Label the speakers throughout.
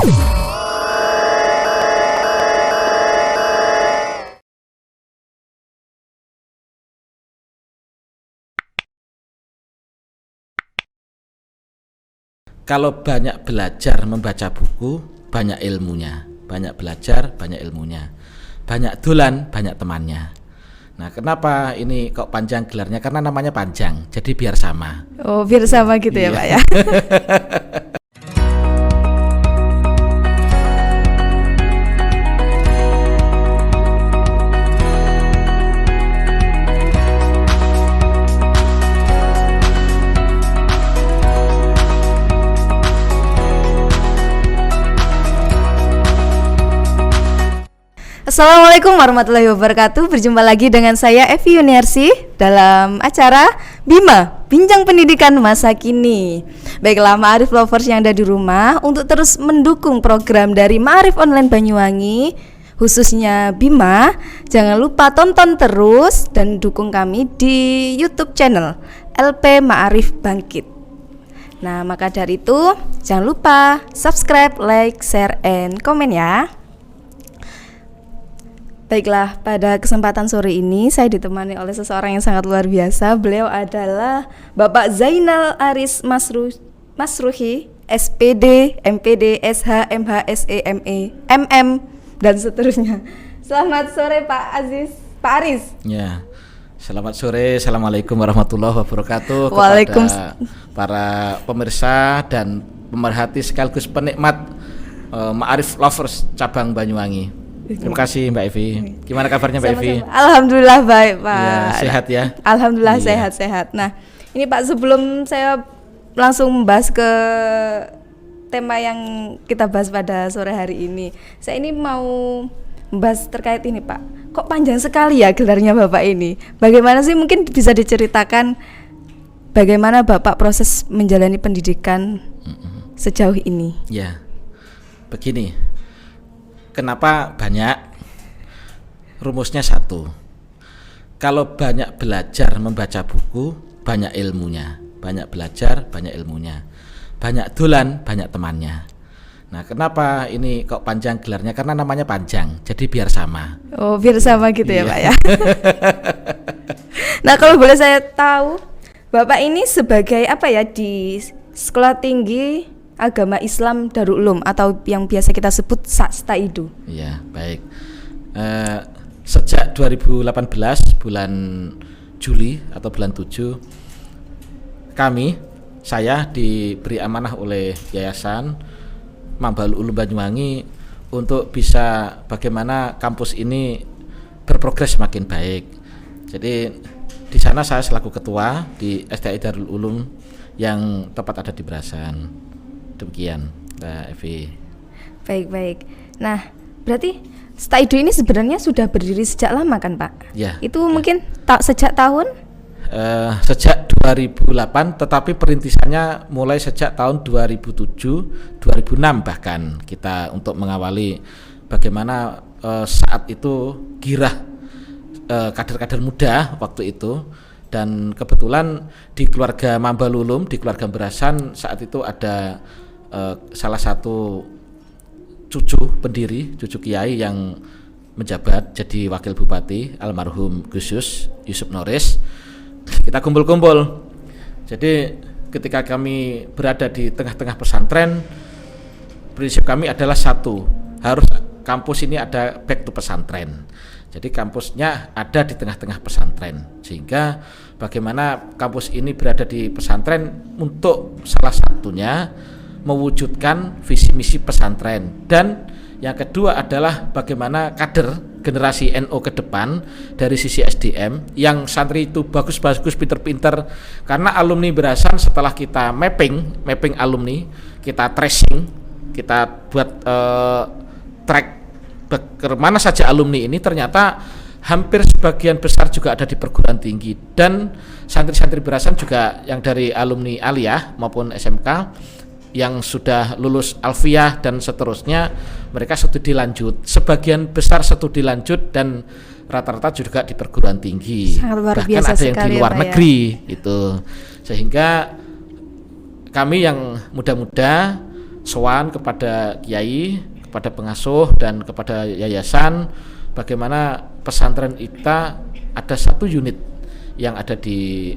Speaker 1: Kalau banyak belajar membaca buku, banyak ilmunya. Banyak belajar, banyak ilmunya. Banyak dolan, banyak temannya. Nah, kenapa ini kok panjang gelarnya? Karena namanya panjang, jadi biar sama.
Speaker 2: Oh, biar sama gitu ya, Pak ya. Assalamualaikum warahmatullahi wabarakatuh. Berjumpa lagi dengan saya Evi Yuniarsi dalam acara Bima, Bincang Pendidikan Masa Kini. Baiklah Ma'arif Lovers yang ada di rumah, untuk terus mendukung program dari Ma'arif Online Banyuwangi, khususnya Bima, jangan lupa tonton terus dan dukung kami di YouTube channel LP Ma'arif Bangkit. Nah, maka dari itu jangan lupa subscribe, like, share, and komen ya. Baiklah, pada kesempatan sore ini saya ditemani oleh seseorang yang sangat luar biasa. Beliau adalah Bapak Zainal Aris Masruhi, SPD, MPD, SH, MH, SE, ME, MM, dan seterusnya. Selamat sore Pak Aris.
Speaker 1: Ya, selamat sore. Assalamualaikum warahmatullahi wabarakatuh
Speaker 2: Waalaikumsalam.
Speaker 1: kepada para pemirsa dan pemerhati sekaligus penikmat Ma'arif Lovers cabang Banyuwangi. Terima kasih Mbak Evi. Gimana kabarnya Mbak Evi?
Speaker 2: Alhamdulillah baik Pak.
Speaker 1: Ya, sehat ya?
Speaker 2: Alhamdulillah
Speaker 1: Iya.
Speaker 2: sehat. Nah, ini Pak, sebelum saya langsung membahas ke tema yang kita bahas pada sore hari ini, saya ini mau membahas terkait ini Pak. Kok panjang sekali ya gelarnya Bapak ini? Bagaimana sih, mungkin bisa diceritakan bagaimana Bapak proses menjalani pendidikan sejauh ini?
Speaker 1: Ya, begini. Kenapa banyak? Rumusnya satu. Kalau banyak belajar membaca buku, banyak ilmunya. Banyak belajar, banyak ilmunya. Banyak dolan, banyak temannya. Nah, kenapa ini kok panjang gelarnya? Karena namanya panjang, jadi biar sama.
Speaker 2: Oh, biar sama gitu ya
Speaker 1: Iya.
Speaker 2: Pak ya. Nah, kalau boleh saya tahu, Bapak ini sebagai apa ya di Sekolah Tinggi Agama Islam Darul Ulum atau yang biasa kita sebut SASTA-IDU.
Speaker 1: Iya, baik. Sejak 2018 bulan Juli atau bulan 7, saya diberi amanah oleh Yayasan Mambalul Ulum Banyuwangi untuk bisa bagaimana kampus ini berprogres semakin baik. Jadi di sana saya selaku ketua di STI Darul Ulum yang tepat ada di Brasan. Demikian Mbak Evi.
Speaker 2: Baik. Nah, berarti STA-IDU ini sebenarnya sudah berdiri sejak lama kan Pak?
Speaker 1: Ya.
Speaker 2: Itu mungkin sejak tahun?
Speaker 1: Sejak 2008, tetapi perintisannya mulai sejak tahun 2007, 2006 bahkan kita untuk mengawali bagaimana saat itu girah kader-kader muda waktu itu. Dan kebetulan di keluarga Mambalulum, di keluarga Berasan saat itu ada salah satu cucu pendiri, cucu kiai yang menjabat jadi wakil bupati, almarhum Gus Yusuf Noris. Kita kumpul-kumpul. Jadi ketika kami berada di tengah-tengah pesantren, prinsip kami adalah satu, harus kampus ini ada back to pesantren. Jadi kampusnya ada di tengah-tengah pesantren, sehingga bagaimana kampus ini berada di pesantren untuk salah satunya mewujudkan visi misi pesantren, dan yang kedua adalah bagaimana kader generasi NU ke depan dari sisi SDM yang santri itu bagus-bagus, pinter-pinter, karena alumni Berasan setelah kita mapping alumni, kita tracing, kita buat track kemana saja alumni ini, ternyata hampir sebagian besar juga ada di perguruan tinggi, dan santri-santri Berasan juga yang dari alumni aliyah maupun SMK yang sudah lulus alfiyah dan seterusnya, mereka studi lanjut, sebagian besar studi lanjut dan rata-rata juga di perguruan tinggi, bahkan ada yang di luar negeri itu, sehingga kami yang muda-muda sowan kepada kiai, kepada pengasuh dan kepada yayasan bagaimana pesantren kita ada satu unit yang ada di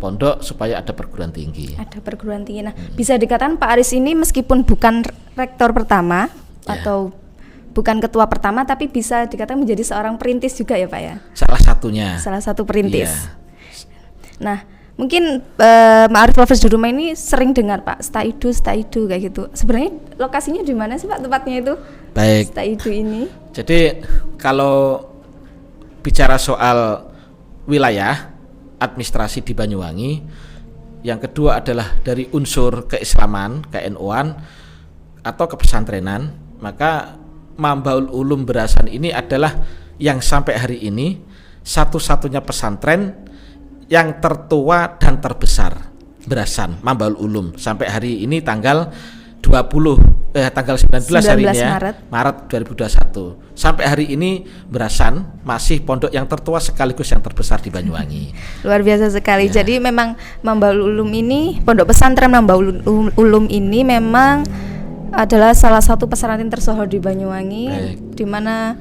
Speaker 1: pondok supaya ada perguruan tinggi.
Speaker 2: Ada perguruan tinggi. Nah, bisa dikatakan Pak Aris ini meskipun bukan rektor pertama atau bukan ketua pertama, tapi bisa dikatakan menjadi seorang perintis juga ya Pak ya?
Speaker 1: Salah satunya.
Speaker 2: Salah satu perintis. Nah, mungkin Ma'arif Lovers di rumah ini sering dengar Pak Staidu kayak gitu. Sebenarnya lokasinya di mana sih Pak tempatnya itu?
Speaker 1: Baik.
Speaker 2: Staidu ini.
Speaker 1: Jadi kalau bicara soal wilayah administrasi di Banyuwangi, yang kedua adalah dari unsur keislaman, KNU-an atau kepesantrenan, maka Mambaul Ulum Berasan ini adalah yang sampai hari ini satu-satunya pesantren yang tertua dan terbesar Berasan Mambaul Ulum sampai hari ini tanggal 19 hari ini ya, Maret 2021. Sampai hari ini Berasan masih pondok yang tertua sekaligus yang terbesar di Banyuwangi.
Speaker 2: Luar biasa sekali. Jadi memang Mambaul Ulum ini, pondok pesantren Mambaul Ulum ini memang adalah salah satu pesantren tersohor di Banyuwangi, di mana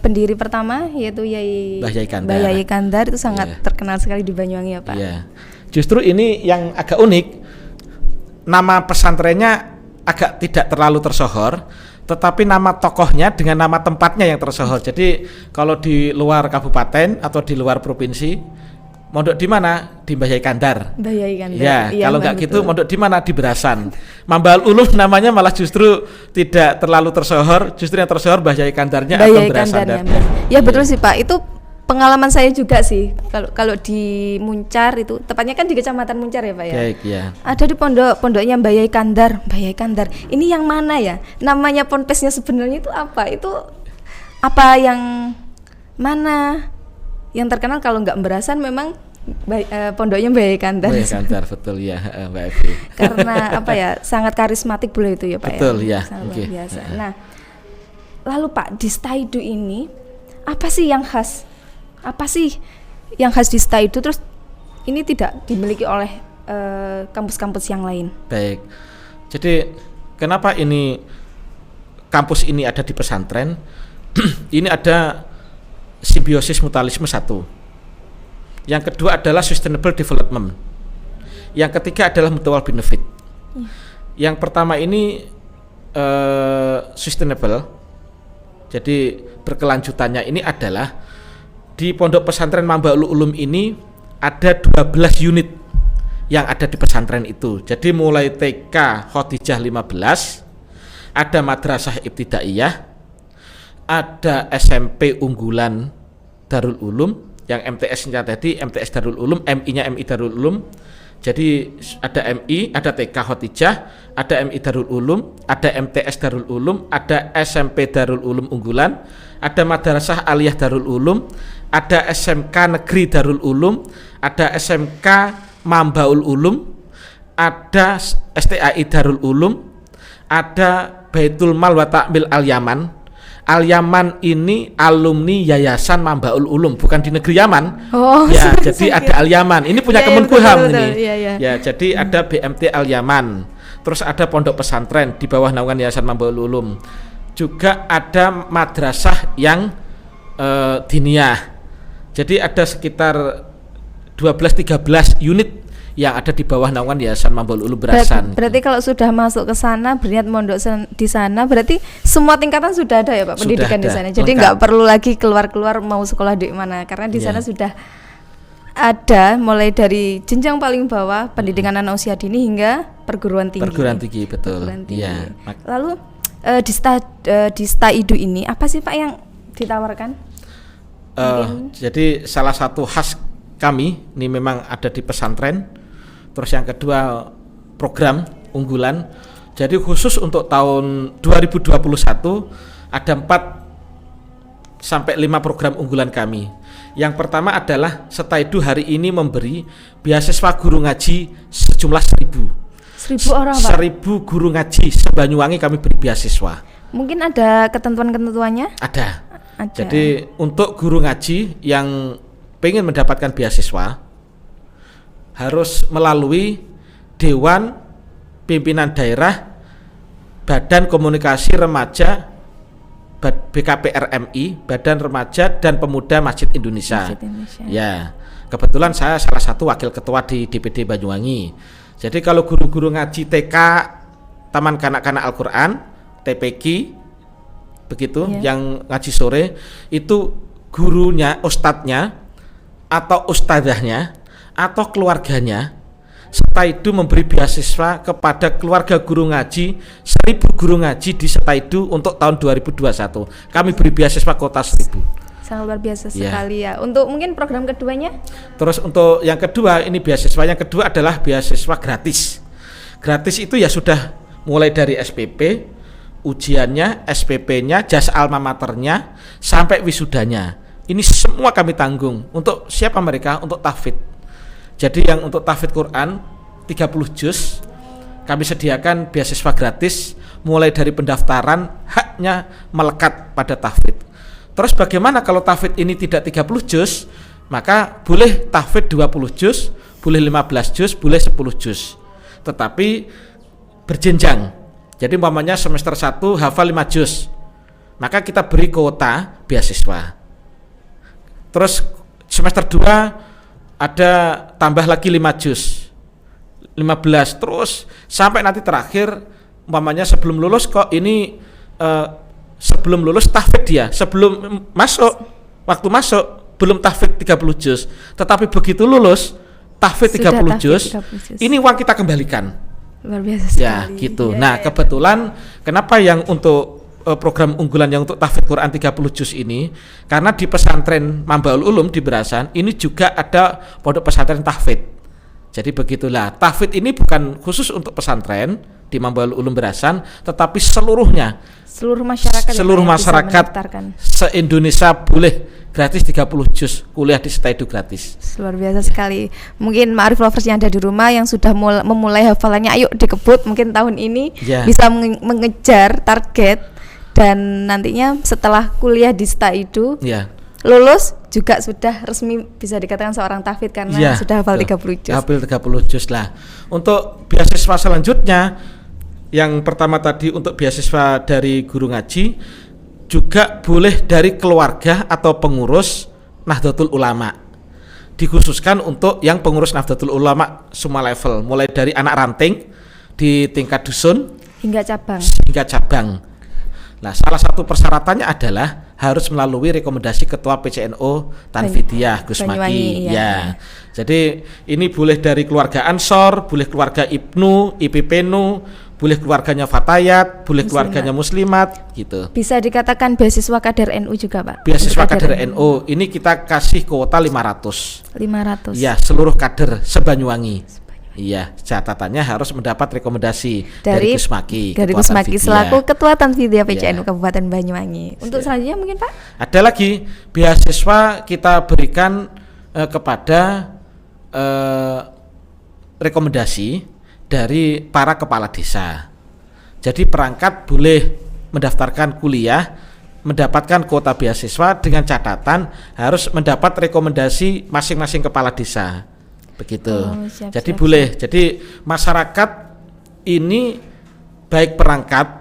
Speaker 2: pendiri pertama yaitu Mbah Yai Kandar itu sangat terkenal sekali di Banyuwangi ya Pak.
Speaker 1: Justru ini yang agak unik, nama pesantrennya agak tidak terlalu tersohor, tetapi nama tokohnya dengan nama tempatnya yang tersohor. Jadi kalau di luar kabupaten atau di luar provinsi, mondok di mana? Di Mbah Yai Kandar.
Speaker 2: Mbah Yai Kandar.
Speaker 1: Ya, kalau nggak gitu mondok di mana? Di Berasan. Mambaul Ulum namanya malah justru tidak terlalu tersohor, justru yang tersohor Mbah Yai Kandarnya atau Berasan.
Speaker 2: Ya betul sih Pak, itu pengalaman saya juga sih. Kalau di Muncar itu, tepatnya kan di Kecamatan Muncar ya Pak ya.
Speaker 1: Baik, ya.
Speaker 2: Ada di pondoknya Mbah Yai Kandar. Mbah Yai Kandar. Ini yang mana ya? Namanya ponpesnya sebenarnya itu apa? Itu apa yang mana? Yang terkenal kalau nggak Berasan memang pondoknya Mbah Yai Kandar.
Speaker 1: Mbah Yai Kandar betul ya, Mbak Evi.
Speaker 2: Karena apa ya, sangat karismatik boleh itu ya Pak.
Speaker 1: Betul ya.
Speaker 2: Sangat luar biasa. Nah, lalu Pak di Staidu ini apa sih yang khas? Apa sih yang khas di Staidu terus ini tidak dimiliki oleh kampus-kampus yang lain? Baik.
Speaker 1: Jadi kenapa ini kampus ini ada di pesantren? Ini ada simbiosis mutualisme satu. Yang kedua adalah sustainable development. Yang ketiga adalah mutual benefit. Yang pertama ini sustainable. Jadi berkelanjutannya ini adalah di pondok pesantren Mambaul Ulum ini ada 12 unit yang ada di pesantren itu. Jadi mulai TK Khadijah 15, ada Madrasah Ibtidaiyah, ada SMP unggulan Darul Ulum, yang MTS-nya tadi MTS Darul Ulum, MI-nya MI Darul Ulum. Jadi ada MI, ada TK Khadijah, ada MI Darul Ulum, ada MTS Darul Ulum, ada SMP Darul Ulum unggulan, ada Madrasah Aliyah Darul Ulum, ada SMK Negeri Darul Ulum, ada SMK Mambaul Ulum, ada STAI Darul Ulum, ada Baitul Mal wa Ta'mil Al-Yaman. Al-Yaman ini alumni Yayasan Mambaul Ulum, bukan di negeri Yaman.
Speaker 2: Oh,
Speaker 1: ya, jadi ada Al-Yaman. Ini punya Kemenkumham ini.
Speaker 2: Ya.
Speaker 1: Ya, jadi ada BMT Al-Yaman. Terus ada pondok pesantren di bawah naungan Yayasan Mambaul Ulum. Juga ada madrasah yang diniyah. Jadi ada sekitar 12-13 unit yang ada di bawah naungan Yayasan Mambaul Ulum Berasan.
Speaker 2: Berarti kalau sudah masuk ke sana, berniat mondok di sana, berarti semua tingkatan sudah ada ya Pak, pendidikan di sana. Jadi nggak perlu lagi keluar mau sekolah di mana, karena di sana sudah ada mulai dari jenjang paling bawah pendidikan anak usia dini hingga perguruan tinggi.
Speaker 1: Perguruan tinggi betul.
Speaker 2: Iya. Lalu di Staidu ini apa sih Pak yang ditawarkan?
Speaker 1: Jadi salah satu khas kami ini memang ada di pesantren. Terus yang kedua program unggulan. Jadi khusus untuk tahun 2021 ada 4 sampai 5 program unggulan kami. Yang pertama adalah Staidu hari ini memberi beasiswa guru ngaji sejumlah 1.000
Speaker 2: orang Pak?
Speaker 1: 1.000 guru ngaji se-Banyuwangi kami beri beasiswa.
Speaker 2: Mungkin ada ketentuan-ketentuannya?
Speaker 1: Ada. Jadi untuk guru ngaji yang pengen mendapatkan beasiswa harus melalui Dewan Pimpinan Daerah Badan Komunikasi Remaja BKPRMI, Badan Remaja dan Pemuda Masjid Indonesia.
Speaker 2: Masjid Indonesia.
Speaker 1: Ya, kebetulan saya salah satu wakil ketua di DPD Banyuwangi. Jadi kalau guru-guru ngaji TK, Taman Kanak-Kanak Al-Quran, TPQ, begitu, yang ngaji sore, itu gurunya, ustadznya, atau ustadzahnya, atau keluarganya, Setaidu memberi beasiswa kepada keluarga guru ngaji 1.000 guru ngaji di Setaidu untuk tahun 2021. Kami beri beasiswa kota 1.000.
Speaker 2: Sangat luar biasa sekali ya. Untuk mungkin program keduanya?
Speaker 1: Terus untuk yang kedua, ini beasiswa yang kedua adalah beasiswa gratis. Gratis itu ya sudah mulai dari SPP, ujiannya, SPP-nya, jas alma maternya, sampai wisudanya. Ini semua kami tanggung. Untuk siapa mereka? Untuk tahfidz. Jadi yang untuk tahfidz Quran 30 juz kami sediakan beasiswa gratis mulai dari pendaftaran haknya melekat pada tahfidz. Terus bagaimana kalau tahfidz ini tidak 30 juz? Maka boleh tahfidz 20 juz, boleh 15 juz, boleh 10 juz. Tetapi berjenjang. Jadi umpamanya semester 1 hafal 5 juz. Maka kita beri kuota beasiswa. Terus semester 2 ada tambah lagi 5 juz, 15, terus sampai nanti terakhir umpamanya sebelum lulus kok ini sebelum lulus tahfidz dia, sebelum masuk, waktu masuk belum tahfidz 30 juz, tetapi begitu lulus tahfidz 30 juz, ini uang kita kembalikan.
Speaker 2: Luar biasa sekali.
Speaker 1: Ya gitu. Nah kebetulan kenapa yang untuk program unggulan yang untuk tahfidz Quran 30 juz ini, karena di pesantren Mambaul Ulum di Berasan ini juga ada pondok pesantren tahfidz. Jadi begitulah, tahfidz ini bukan khusus untuk pesantren di Mambaul Ulum Berasan, tetapi seluruhnya,
Speaker 2: seluruh masyarakat
Speaker 1: se-Indonesia boleh gratis 30 juz kuliah di Setaidu gratis.
Speaker 2: Luar biasa sekali. Mungkin Ma'arif Lovers yang ada di rumah yang sudah memulai hafalannya, ayo dikebut mungkin tahun ini bisa mengejar target. Dan nantinya setelah kuliah di Setaidu lulus juga sudah resmi bisa dikatakan seorang tahfidz karena sudah hafal 30 juz. Hafal
Speaker 1: 30 juz lah. Untuk beasiswa selanjutnya, yang pertama tadi untuk beasiswa dari guru ngaji, juga boleh dari keluarga atau pengurus Nahdlatul Ulama. Dikhususkan untuk yang pengurus Nahdlatul Ulama semua level, mulai dari anak ranting di tingkat dusun
Speaker 2: hingga
Speaker 1: cabang. Nah, salah satu persyaratannya adalah harus melalui rekomendasi Ketua PCNO Tanfidiyah Gus Maki. Ya. Jadi ini boleh dari keluarga Ansor, boleh keluarga Ibnu, IPPNU, boleh keluarganya Fatayat, boleh keluarganya Muslimat, gitu.
Speaker 2: Bisa dikatakan beasiswa kader NU juga, Pak?
Speaker 1: Beasiswa kader NU. Ini kita kasih kuota 500.
Speaker 2: 500.
Speaker 1: Ya, seluruh kader se-Banyuwangi. Iya, catatannya harus mendapat rekomendasi dari Gus Maki.
Speaker 2: Dari Gus Maki selaku Ketua Tanfidiyah PCNU Kabupaten Banyuwangi. Untuk selanjutnya mungkin Pak?
Speaker 1: Ada lagi beasiswa kita berikan kepada rekomendasi dari para kepala desa. Jadi perangkat boleh mendaftarkan kuliah, mendapatkan kuota beasiswa dengan catatan harus mendapat rekomendasi masing-masing kepala desa. Begitu. Jadi boleh. Jadi masyarakat ini baik perangkat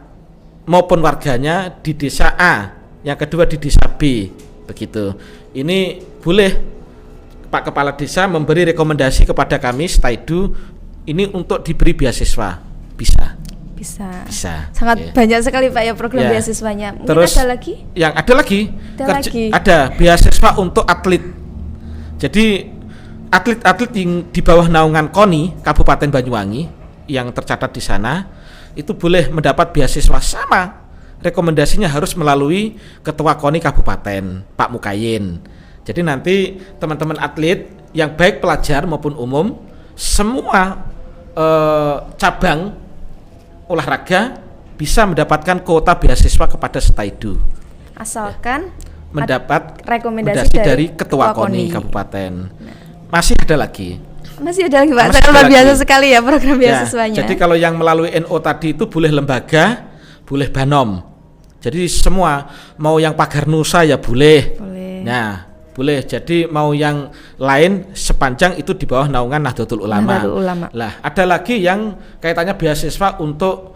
Speaker 1: maupun warganya di desa A, yang kedua di desa B, begitu. Ini boleh Pak Kepala Desa memberi rekomendasi kepada kami Setaidu ini untuk diberi beasiswa. Bisa. Sangat banyak sekali Pak ya program beasiswanya. Mungkin terus ada lagi? Yang ada lagi. Ada beasiswa untuk atlet. Jadi atlet-atlet yang di bawah naungan KONI Kabupaten Banyuwangi yang tercatat di sana itu boleh mendapat beasiswa sama. Rekomendasinya harus melalui Ketua KONI Kabupaten Pak Mukayin. Jadi nanti teman-teman atlet yang baik pelajar maupun umum semua cabang olahraga bisa mendapatkan kuota beasiswa kepada Setaidu.
Speaker 2: Asalkan
Speaker 1: mendapat rekomendasi dari Ketua KONI Kabupaten. Masih ada lagi Pak, sangat luar biasa sekali ya program beasiswanya. Jadi kalau yang melalui NO tadi itu boleh lembaga, boleh Banom. Jadi semua mau yang Pagar Nusa ya boleh. Nah boleh. Jadi mau yang lain sepanjang itu di bawah naungan Nahdlatul Ulama. Lah ada lagi yang kaitannya beasiswa untuk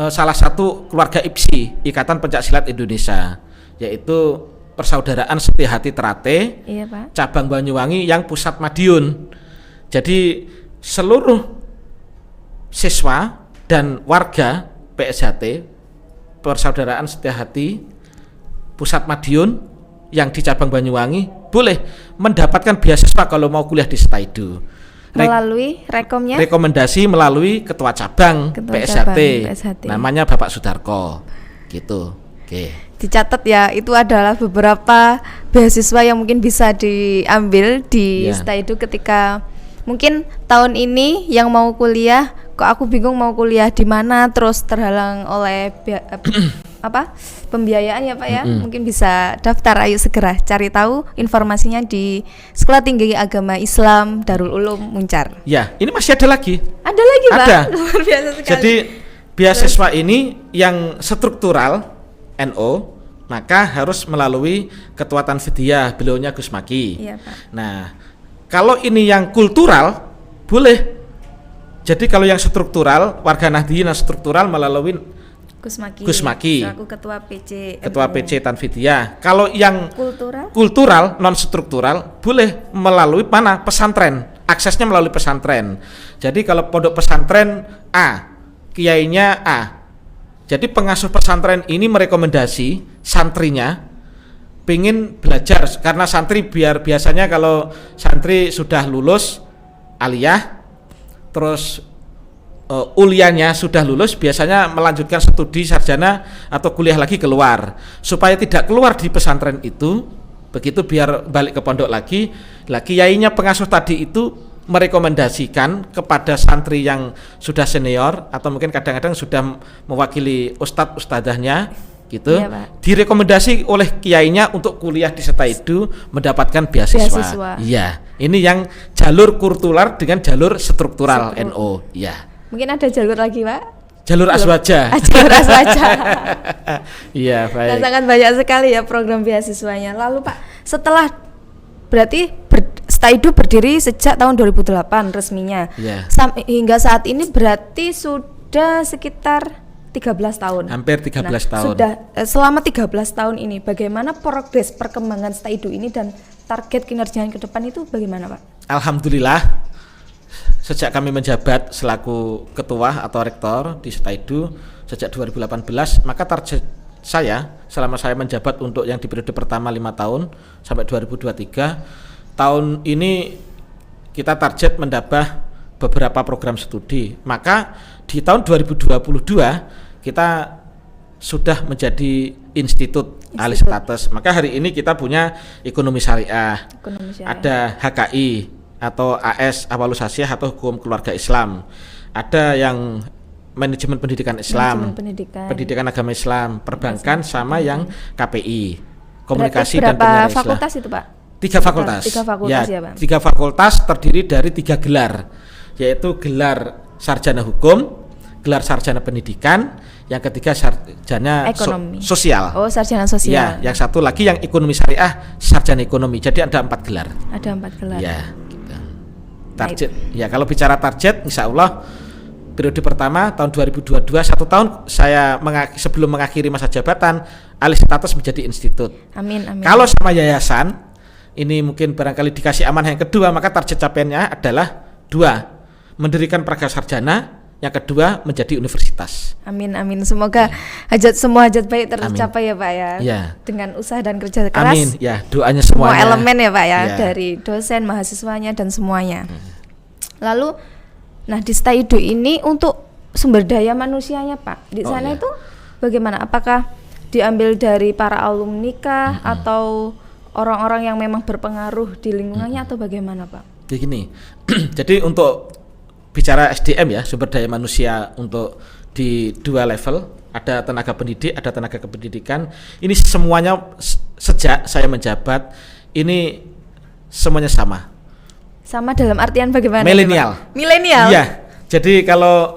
Speaker 1: salah satu keluarga IPSI, Ikatan Pencaksilat Indonesia, yaitu Persaudaraan Setia Hati Terate,
Speaker 2: Iya, Pak.
Speaker 1: cabang Banyuwangi yang pusat Madiun. Jadi seluruh siswa dan warga PSHT, Persaudaraan Setia Hati pusat Madiun yang di cabang Banyuwangi boleh mendapatkan beasiswa kalau mau kuliah di Setaidu.
Speaker 2: Melalui rekomnya?
Speaker 1: Rekomendasi melalui ketua cabang PSHT, namanya Bapak Sudarko, gitu. Oke.
Speaker 2: Dicatat ya, itu adalah beberapa beasiswa yang mungkin bisa diambil di Setaidu ketika mungkin tahun ini yang mau kuliah, kok aku bingung mau kuliah di mana, terus terhalang oleh pembiayaan ya Pak ya, mungkin bisa daftar, ayo segera cari tahu informasinya di Sekolah Tinggi Agama Islam Darul Ulum Muncar.
Speaker 1: Ya, ini masih ada lagi.
Speaker 2: Ada lagi Pak?
Speaker 1: Ada.
Speaker 2: Luar biasa sekali.
Speaker 1: Jadi beasiswa ini yang struktural NO, maka harus melalui Ketua Tanfidiyah, beliaunya Gus Maki.
Speaker 2: Iya, Pak.
Speaker 1: Nah, kalau ini yang kultural boleh. Jadi kalau yang struktural, warga Nahdliyin yang struktural melalui Gus Maki,
Speaker 2: selaku
Speaker 1: Ketua PC Tanfidiyah. Kalau yang kultural non struktural boleh melalui mana? Pesantren. Aksesnya melalui pesantren. Jadi kalau pondok pesantren A, kiainya A. Jadi pengasuh pesantren ini merekomendasi santrinya pengen belajar, karena santri biasanya kalau santri sudah lulus aliyah terus uliahnya sudah lulus, biasanya melanjutkan studi sarjana atau kuliah lagi keluar. Supaya tidak keluar di pesantren itu, begitu biar balik ke pondok lagi kiainya pengasuh tadi itu merekomendasikan kepada santri yang sudah senior atau mungkin kadang-kadang sudah mewakili ustadz-ustadzahnya gitu, direkomendasi oleh kiainya untuk kuliah di Setaidu mendapatkan beasiswa. Iya, ini yang jalur kultural dengan jalur struktural NO. Iya.
Speaker 2: Mungkin ada jalur lagi Pak?
Speaker 1: Jalur aswaja.
Speaker 2: Jalur aswaja.
Speaker 1: Iya, baik.
Speaker 2: Dan sangat banyak sekali ya program beasiswanya. Lalu Pak, setelah berarti Setaidu berdiri sejak tahun 2008 resminya. Hingga saat ini berarti sudah sekitar 13 tahun.
Speaker 1: Hampir 13 tahun.
Speaker 2: Sudah selama 13 tahun ini bagaimana progres perkembangan Setaidu ini dan target kinerjanya ke depan itu bagaimana Pak?
Speaker 1: Alhamdulillah, sejak kami menjabat selaku ketua atau rektor di Setaidu sejak 2018, maka target saya selama saya menjabat untuk yang di periode pertama 5 tahun sampai 2023, tahun ini kita target menambah beberapa program studi. Maka di tahun 2022 kita sudah menjadi institut alih status. Maka hari ini kita punya ekonomi syariah. Ada HKI atau AS Awalus Hasyiah atau Hukum Keluarga Islam. Ada yang manajemen pendidikan Islam, pendidikan agama Islam, perbankan, sama yang KPI, komunikasi dan penyiaran Islam. Berapa
Speaker 2: fakultas itu Pak?
Speaker 1: 3 fakultas.
Speaker 2: 3 fakultas ya Pak?
Speaker 1: 3 fakultas terdiri dari 3 gelar, yaitu gelar sarjana hukum, gelar sarjana pendidikan, yang ketiga sarjana sosial.
Speaker 2: Oh, sarjana sosial.
Speaker 1: Ya, yang satu lagi yang ekonomi syariah, sarjana ekonomi. Jadi ada 4 gelar.
Speaker 2: Ada 4 gelar.
Speaker 1: Ya, gitu. Target. Ya, kalau bicara target, insya Allah periode pertama tahun 2022, 1 tahun saya sebelum mengakhiri masa jabatan, alih status menjadi institut.
Speaker 2: Amin, amin.
Speaker 1: Kalau sama yayasan, ini mungkin barangkali dikasih amanah yang kedua, maka target capaiannya adalah 2, mendirikan praga sarjana, yang kedua menjadi universitas.
Speaker 2: Amin, amin. Semoga semua hajat baik tercapai ya Pak ya. Dengan usaha dan kerja keras.
Speaker 1: Amin. Ya, doanya semuanya.
Speaker 2: Semua elemen ya Pak ya, dari dosen, mahasiswanya dan semuanya. Lalu, nah di Setaidu ini untuk sumber daya manusianya Pak, di sana itu bagaimana? Apakah diambil dari para alumni kah atau orang-orang yang memang berpengaruh di lingkungannya atau bagaimana Pak?
Speaker 1: Begini, jadi untuk bicara SDM ya, sumber daya manusia untuk di 2 level, ada tenaga pendidik, ada tenaga kependidikan. Ini semuanya sejak saya menjabat ini semuanya sama.
Speaker 2: Sama dalam artian bagaimana?
Speaker 1: Milenial. Iya. Jadi kalau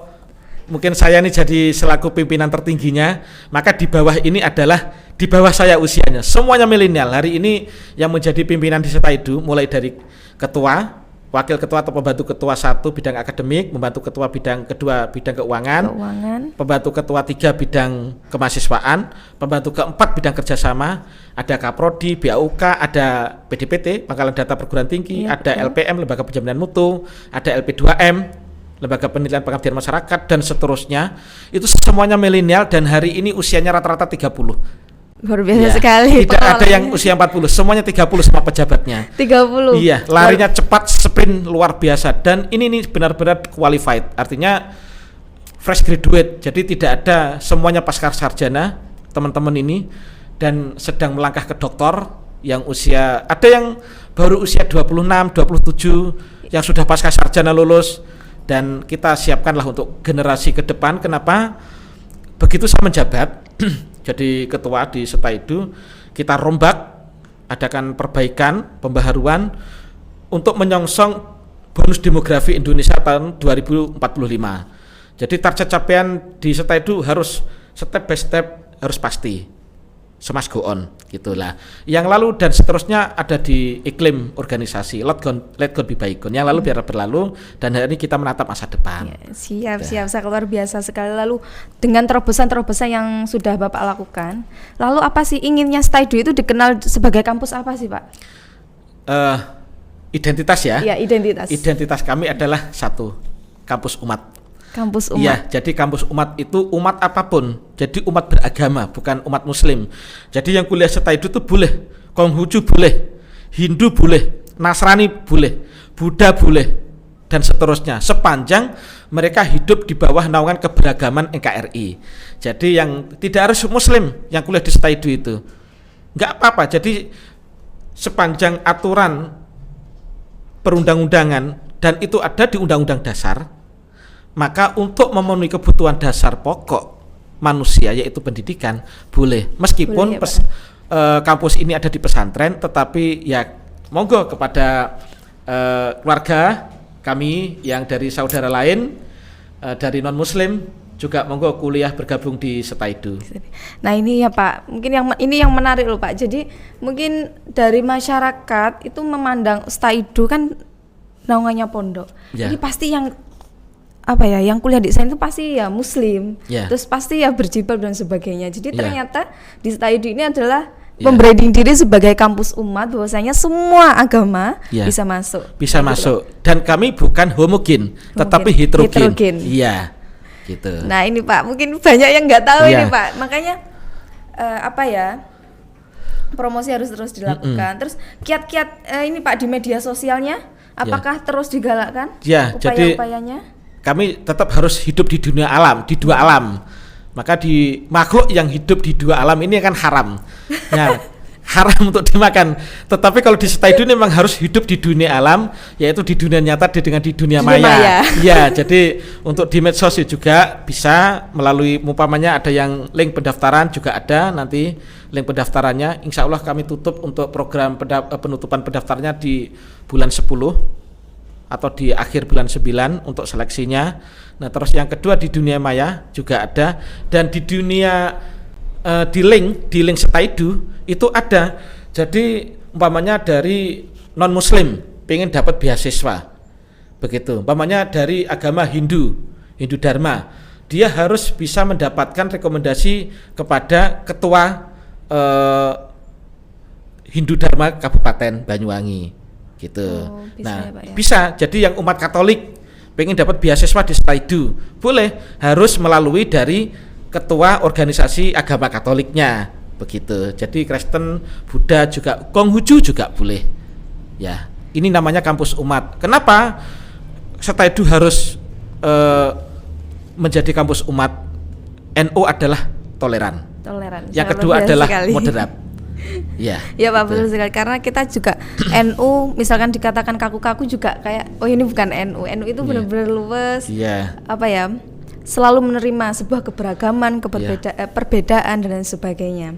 Speaker 1: mungkin saya ini jadi selaku pimpinan tertingginya, maka di bawah ini adalah di bawah saya usianya. Semuanya milenial. Hari ini yang menjadi pimpinan di Setaidu mulai dari ketua, wakil ketua atau pembantu ketua 1 bidang akademik, pembantu ketua bidang kedua bidang keuangan, pembantu ketua 3 bidang kemahasiswaan, pembantu keempat bidang kerjasama, ada Kaprodi, BAUK, ada PDPT, Pangkalan Data Perguruan Tinggi, ada LPM, Lembaga Penjaminan Mutu, ada LP2M, Lembaga Penilaian Pengabdian Masyarakat, dan seterusnya. Itu semuanya milenial dan hari ini usianya rata-rata 30.
Speaker 2: Luar biasa sekali.
Speaker 1: Tidak ada yang usia 40, semuanya 30 semua pejabatnya.
Speaker 2: 30.
Speaker 1: Iya, larinya cepat, sprint luar biasa, dan ini nih benar-benar qualified, artinya fresh graduate. Jadi tidak ada semuanya pasca sarjana teman-teman ini, dan sedang melangkah ke doktor yang usia, ada yang baru usia 26, 27 yang sudah pasca sarjana lulus, dan kita siapkanlah untuk generasi ke depan. Kenapa? Begitu saya menjabat jadi ketua di Setaidu, kita rombak, adakan perbaikan, pembaharuan untuk menyongsong bonus demografi Indonesia tahun 2045. Jadi target capaian di Setaidu harus step by step, harus pasti. So must go on, gitulah. Yang lalu dan seterusnya ada di iklim organisasi, let go be bygone. Yang lalu biar berlalu, dan hari ini kita menatap masa depan.
Speaker 2: Ya, siap, sangat luar biasa sekali. Lalu dengan terobosan-terobosan yang sudah Bapak lakukan, lalu apa sih inginnya Setaidu itu dikenal sebagai kampus apa sih, Pak?
Speaker 1: Identitas ya.
Speaker 2: Iya, identitas.
Speaker 1: Identitas kami adalah satu, kampus umat.
Speaker 2: Kampus umat.
Speaker 1: Iya, jadi kampus umat itu umat apapun. Jadi umat beragama, bukan umat muslim. Jadi yang kuliah Setaidu itu boleh, Konghucu boleh, Hindu boleh, Nasrani boleh, Buddha boleh, dan seterusnya. Sepanjang mereka hidup di bawah naungan keberagaman NKRI. Jadi yang tidak harus muslim yang kuliah di Setaidu itu, nggak apa-apa. Jadi sepanjang aturan perundang-undangan dan itu ada di Undang-Undang Dasar, maka untuk memenuhi kebutuhan dasar pokok manusia yaitu pendidikan boleh, meskipun boleh, kampus ini ada di pesantren, tetapi ya monggo kepada keluarga kami yang dari saudara lain dari non muslim juga monggo kuliah bergabung di Setaidu.
Speaker 2: Nah ini ya Pak, mungkin ini yang menarik loh Pak. Jadi mungkin dari masyarakat itu memandang Setaidu kan naungannya pondok, jadi pasti yang yang kuliah di sana itu pasti ya muslim, terus pasti ya berjilbab dan sebagainya. Jadi ternyata di Setaidu ini adalah membranding diri sebagai kampus umat, bahwasanya semua agama bisa masuk.
Speaker 1: Bisa masuk. Dan kami bukan homogen, tetapi heterogen. Iya, gitu.
Speaker 2: Nah ini Pak, mungkin banyak yang nggak tahu ini Pak, makanya promosi harus terus dilakukan. Terus kiat-kiat ini Pak di media sosialnya, apakah terus digalakkan upaya-upayanya?
Speaker 1: Kami tetap harus hidup di dunia alam, di dua alam. Maka di makhluk yang hidup di dua alam ini kan haram. Nah, haram untuk dimakan. Tetapi kalau di Setaidu ini memang harus hidup di dunia alam, yaitu di dunia nyata dengan di dunia maya. Ya, jadi untuk di medsos juga bisa melalui umpamanya ada yang link pendaftaran juga ada nanti link pendaftarannya. Insya Allah kami tutup untuk program penutupan pendaftarnya di bulan 10 atau di akhir bulan 9 untuk seleksinya. Nah terus yang kedua di dunia maya juga ada, dan di dunia di link Setaidu itu ada. Jadi umpamanya dari non muslim pengen dapat beasiswa, begitu. Umpamanya dari agama Hindu Dharma, dia harus bisa mendapatkan rekomendasi kepada ketua Hindu Dharma Kabupaten Banyuwangi. Gitu. Bisa. Jadi yang umat Katolik pengen dapat beasiswa di Setaidu boleh, harus melalui dari ketua organisasi agama Katoliknya, begitu. Jadi Kristen, Buddha juga, Konghucu juga boleh. Ya, ini namanya kampus umat. Kenapa Setaidu harus menjadi kampus umat? NU adalah toleran. Yang kedua adalah moderat. Ya
Speaker 2: Pak, betul sekali. Karena kita juga NU misalkan dikatakan kaku-kaku juga kayak ini bukan NU itu benar-benar luas. Selalu menerima sebuah keberagaman, perbedaan dan lain sebagainya.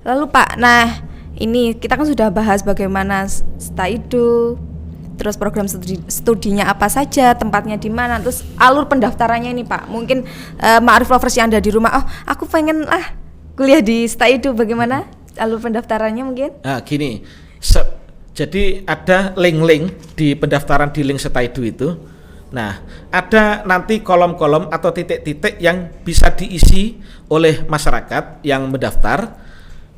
Speaker 2: Lalu Pak, nah ini kita kan sudah bahas bagaimana Setaidu, terus program studinya apa saja, tempatnya di mana, terus alur pendaftarannya ini Pak. Mungkin Ma'arif Lovers yang ada di rumah, aku pengen kuliah di Setaidu, bagaimana alur pendaftarannya mungkin?
Speaker 1: Nah gini, Jadi ada link-link di pendaftaran di link Setaidu itu. Nah, ada nanti kolom-kolom atau titik-titik yang bisa diisi oleh masyarakat yang mendaftar.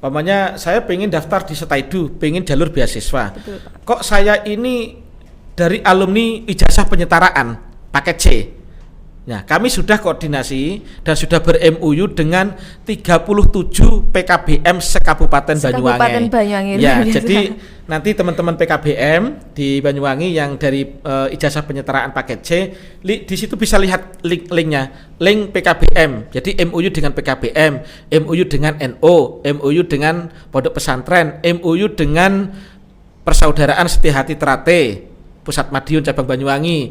Speaker 1: Umpamanya saya pengen daftar di Setaidu, pengen jalur beasiswa.
Speaker 2: Betul, Pak.
Speaker 1: Kok saya ini dari alumni ijazah penyetaraan paket C. Nah, kami sudah koordinasi dan sudah ber-MOU dengan 37 PKBM sekabupaten
Speaker 2: Sekabupaten Banyuwangi.
Speaker 1: Ya, jadi nanti teman-teman PKBM di Banyuwangi yang dari ijazah penyetaraan paket C, di situ bisa lihat link-linknya, link PKBM. Jadi MOU dengan PKBM, MOU dengan NO, MOU dengan Pondok Pesantren, MOU dengan Persaudaraan Setihati Terate, Pusat Madiun Cabang Banyuwangi,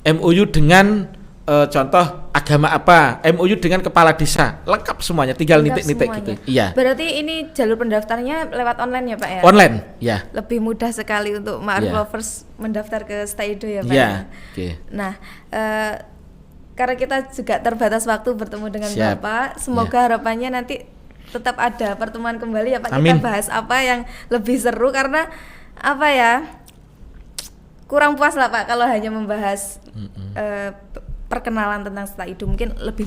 Speaker 1: MOU dengan contoh agama apa, MOU dengan kepala desa, lengkap semuanya, tinggal nitik-nitik gitu. Iya.
Speaker 2: Berarti ini jalur pendaftarnya lewat online ya Pak ya?
Speaker 1: Online, ya.
Speaker 2: Lebih mudah sekali untuk Ma'arif
Speaker 1: Ya.
Speaker 2: Lovers mendaftar ke Setaidu ya Pak.
Speaker 1: Iya.
Speaker 2: Ya?
Speaker 1: Oke.
Speaker 2: Nah, karena kita juga terbatas waktu bertemu dengan
Speaker 1: Siap.
Speaker 2: Bapak, semoga harapannya nanti tetap ada pertemuan kembali ya Pak.
Speaker 1: Amin.
Speaker 2: Kita bahas apa yang lebih seru karena apa ya? Kurang puas lah Pak kalau hanya membahas perkenalan tentang Setaidu. Mungkin lebih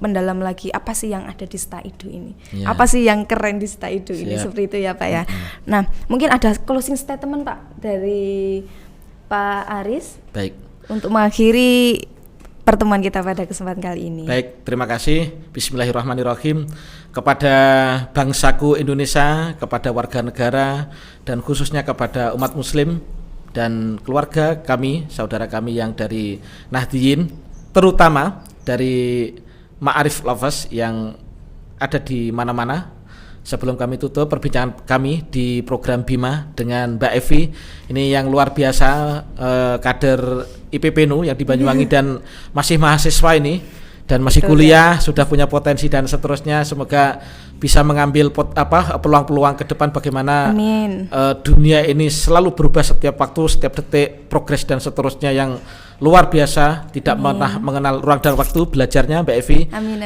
Speaker 2: mendalam lagi apa sih yang ada di Setaidu ini, apa sih yang keren di Setaidu ini, seperti itu ya Pak ya. Nah, mungkin ada closing statement Pak dari Pak Aris.
Speaker 1: Baik.
Speaker 2: Untuk mengakhiri pertemuan kita pada kesempatan kali ini.
Speaker 1: Baik, terima kasih. Bismillahirrahmanirrahim. Kepada bangsaku Indonesia, kepada warga negara, dan khususnya kepada umat muslim dan keluarga kami, saudara kami yang dari Nahdliyin, terutama dari Ma'arif Lovers yang ada di mana-mana. Sebelum kami tutup perbincangan kami di program Bima dengan Mbak Evi, ini yang luar biasa, kader IPPNU yang di Banyuwangi dan masih mahasiswa ini dan masih kuliah, sudah punya potensi dan seterusnya. Semoga bisa mengambil peluang-peluang ke depan bagaimana dunia ini selalu berubah setiap waktu, setiap detik, progres dan seterusnya yang luar biasa, tidak pernah mengenal ruang dan waktu. Belajarnya Mbak Evi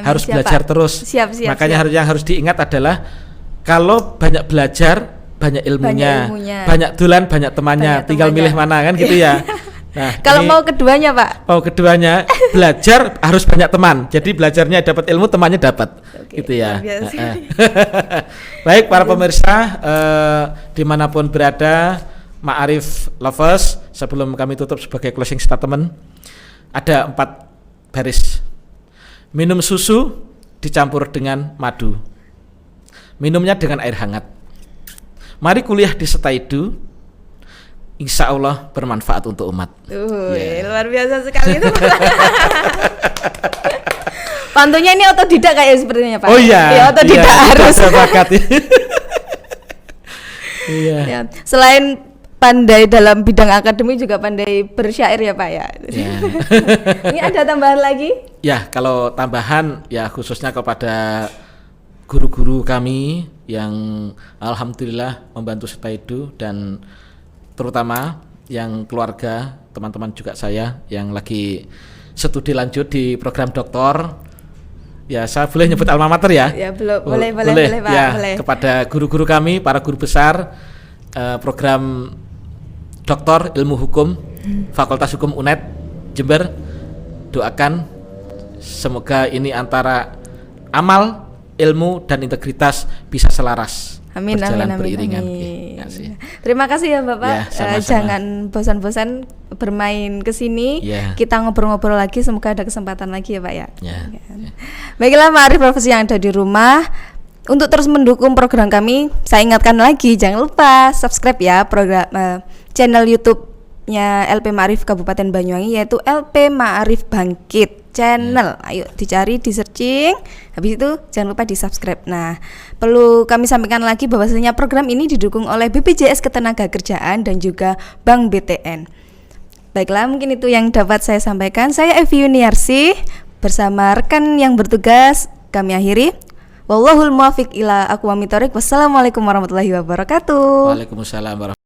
Speaker 1: harus belajar terus. Makanya yang harus diingat adalah kalau banyak belajar banyak ilmunya, banyak dulan banyak temannya, tinggal milih mana kan gitu ya. Nah,
Speaker 2: kalau mau keduanya Pak?
Speaker 1: Mau keduanya, belajar harus banyak teman. Jadi belajarnya dapat ilmu, temannya dapat. Gitu ya. Baik para pemirsa, dimanapun berada, Ma'arif Lovers, sebelum kami tutup sebagai closing statement, ada 4 baris. Minum susu dicampur dengan madu. Minumnya dengan air hangat. Mari kuliah di Setaidu. Insya Allah bermanfaat untuk umat.
Speaker 2: Luar biasa sekali itu. Pantunya ini otodidak kayak sepertinya Pak.
Speaker 1: Oh iya,
Speaker 2: otodidak harus.
Speaker 1: Iya.
Speaker 2: Ya, selain pandai dalam bidang akademik juga pandai bersyair ya Pak ya. Ini ada tambahan lagi?
Speaker 1: Ya, kalau tambahan ya khususnya kepada guru-guru kami yang alhamdulillah membantu Setaidu dan terutama yang keluarga, teman-teman juga saya yang lagi studi lanjut di program doktor. Ya, saya boleh nyebut alma mater ya?
Speaker 2: Ya, boleh Pak,
Speaker 1: ya,
Speaker 2: boleh.
Speaker 1: Kepada guru-guru kami, para guru besar program doktor ilmu hukum Fakultas Hukum UNED Jember, doakan semoga ini antara amal, ilmu dan integritas bisa selaras.
Speaker 2: Amin,
Speaker 1: berjalan
Speaker 2: amin.
Speaker 1: beriringan.
Speaker 2: Terima kasih ya Bapak.
Speaker 1: Ya, sama-sama.
Speaker 2: Jangan bosan-bosan bermain ke sini. Kita ngobrol-ngobrol lagi, semoga ada kesempatan lagi ya Pak ya. Baiklah Ma'arif Lovers yang ada di rumah, untuk terus mendukung program kami, saya ingatkan lagi jangan lupa subscribe ya program channel YouTube-nya LP Ma'arif Kabupaten Banyuwangi, yaitu LP Ma'arif Bangkit channel. Ayo dicari, di searching, habis itu jangan lupa di subscribe. Nah, perlu kami sampaikan lagi bahwasanya program ini didukung oleh BPJS Ketenagakerjaan dan juga Bank BTN. Baiklah, mungkin itu yang dapat saya sampaikan. Saya Evi Yuniarsi bersama rekan yang bertugas kami akhiri. Wallahul muwaffiq ila aqwamit thoriq. Wassalamualaikum warahmatullahi wabarakatuh.
Speaker 1: Waalaikumsalam warahmatullahi wabarakatuh.